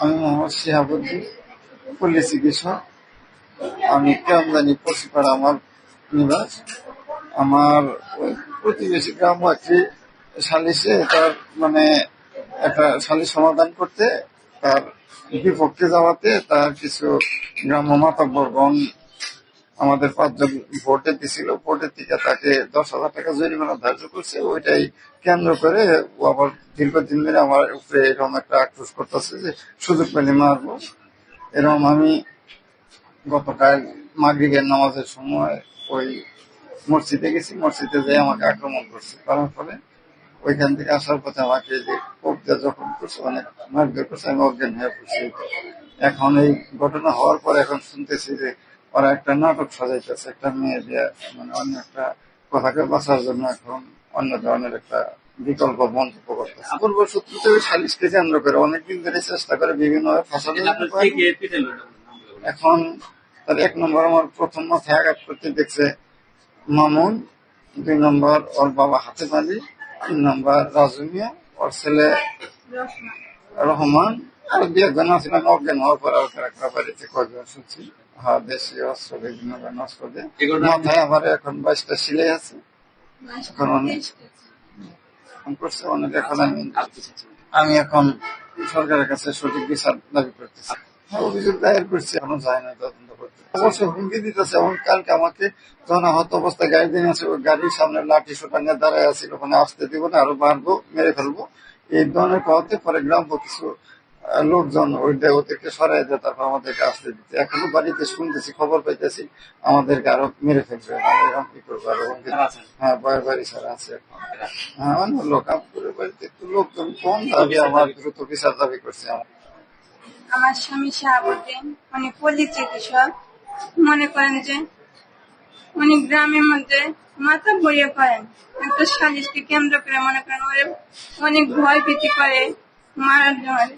আমি মোহাম্মদ শিহাবুদ্দিন, পল্লী চিকিৎসক। আমি কেমজানি পশ্চিমপাড়া আমার নিবাস। আমার ওই প্রতিবেশী গ্রামবাসী সালিশে তার মানে একটা সালিশ সমাধান করতে তার বিপক্ষে যাওয়াতে তার কিছু গ্রাম্য মাতব্বরগণ আমাদের 5 জন ভোটে দিছিল, ভোটের থেকে তাকে 10,000 টাকা জরিমানা ধার্য করছে। ওইটাই কেন্দ্র করে ও আবার দীর্ঘদিন ধরে আমার উপরে এরকম একটা আক্রোশ করতেছে যে সুযোগ পেলে মারবো। এরকম আমি গতকাল মাগরিবের নামাজের সময় ওই মসজিদে গেছি, মসজিদে যেয়ে আমাকে আক্রমণ করছে। করার পরে ওইখান থেকে আসার পথে আমাকে যে কবজা যখন করছে, অনেক মারধর করছে, আমি অজ্ঞান হয়ে পড়ছি। এখন এই ঘটনা হওয়ার পর এখন শুনতেছি যে ওরা একটা নাটক সাজাইতেছে, একটা মেয়ে দিয়ে মানে অন্য একটা কথাকে বাঁচার জন্য এখন অন্য ধরনের একটা বিকল্প মন্তব্য করতেছে। পূর্ব সূত্র থেকে সালিশকে কেন্দ্র করে অনেকদিন ধরে চেষ্টা করে বিভিন্ন ফাঁসানোর। এখন তার 1 নম্বর আমার প্রথম মাথায় আঘাত করতে দেখছে মামুন, 2 নম্বর ওর বাবা হাতেম আলী, 3 নম্বর রাজু মিয়া, ওর ছেলে রহমান, আর 2 একজন আছিল। আমি অজ্ঞান হওয়ার পর একটা বাড়িতে কয়েকজন শুনছি। হ্যাঁ, দেশি অস্ত্র বিভিন্ন অস্ত্র দিয়ে মাথায় আমার এখন 22টা সিলাই আছে। এখন অনেক করছে অনেক। এখন আমি এখন সরকারের কাছে সঠিক বিচার দাবি করতেছি। অভিযোগ দায়ের করছি, এখনো যায় না তদন্ত করতে। অবশ্যই হুমকি দিতেছে। এবং কালকে আমাকে যখন আহত অবস্থায় গাড়ি দিয়ে আছে, ওই গাড়ির সামনে লাঠি সোটা নিয়ে দাঁড়ায় আছে, ওখানে আসতে দিব না, আরো মারবো, মেরে ফেলবো, এই ধরনের কথাতে পরে গ্রাম কিছু লোকজন ওদেরকে সরাই দেয়, তারপর আমাদেরকে আসতে দিতে। এখনো বাড়িতে শুনতেছি, খবর পাইতেছি আমাদেরকে আরো মেরে ফেলবে। এরকম কি করবো? হ্যাঁ, বয়ের বাড়ি ছাড়া আছে এখন। হ্যাঁ, অন্য লোক আপুরের বাড়িতে একটু লোকজন কম দাবি আমার দ্রুত বিচার দাবি করছে। আমার স্বামী শাহাবুদ্দিন, উনি পল্লী চিকিৎসক। মনে করেন যে উনি গ্রামের মধ্যে মাথা বইয়ে করেন, একটা সালিশকে কেন্দ্র করে মনে করেন ওরে অনেক ভয় ভীতি করে মারার জন্য।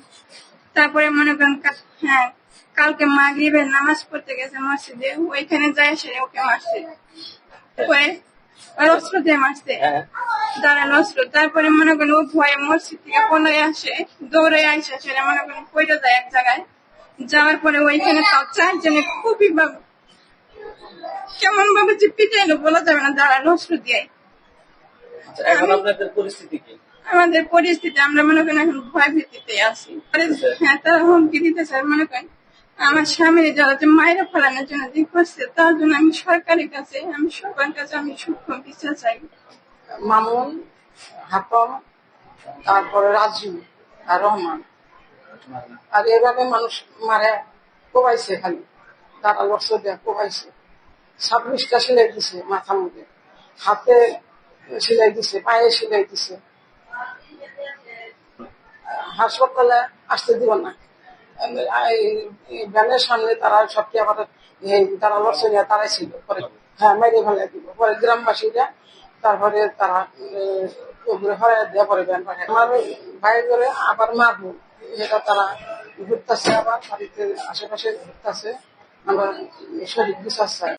তারপরে মনে করেন হ্যাঁ, কালকে মাগরিবের নামাজ পড়তে গেছে মসজিদে, ওইখানে যায় সে ওকে মারছে, অস্ত্র দিয়ে মারছে, দাঁড়ানো অস্ত্র। তারপরে মনে করেন ও ভয়ে মসজিদ থেকে পনেরো আসে, দৌড়ে আসে, সেটা মনে করেন পড়ে যায় এক জায়গায়। যাওয়ার পরে ওইখানে তাও 4 জনে খুবই কেমন ভাবে যে পিটাইলো বলা যাবে না, দাঁড়ানো অস্ত্র দিয়ে। আমাদের পরিস্থিতি আমরা মনে করেন এখন ভয় ভীতিতে আছি। হ্যাঁ, তারা হুমকি দিতে চায় মনে করেন আমার স্বামীর যারা যে মায়েরা ফেলানোর জন্য যে করছে, তার জন্য আমি সরকারের কাছে, আমি সবার কাছে আমি সূক্ষ্ম বিচার চাই। মামুন, হাতম, তারপরে রাজু আর রহমান। আর এভাবে মানুষ মারে কোবাইছে, খালি তারা লক্ষ দেয়া কোবাইছে। 26টা সিলাই দিছে মাথার মধ্যে, হাতে সিলাই দিছে, পায়ে সিলাই দিছে। হাসপাতালে আসতে দিব না, ভ্যানের সামনে তারা সবটি আবার তারা লড়ছে নিয়ে তারাই ছিল। পরে হ্যাঁ, মেরে ফেলে দিব। পরে গ্রামবাসীরা তারপরে তারা হরাই দেওয়া, পরে ভ্যান পাঠায়। আমার ভাই করে আবার মারবো, এটা তারা ঘুরতেছে, আবার বাড়িতে আশেপাশে ঘুরতেছে। আমরা সঠিক বিশ্বাস চাই।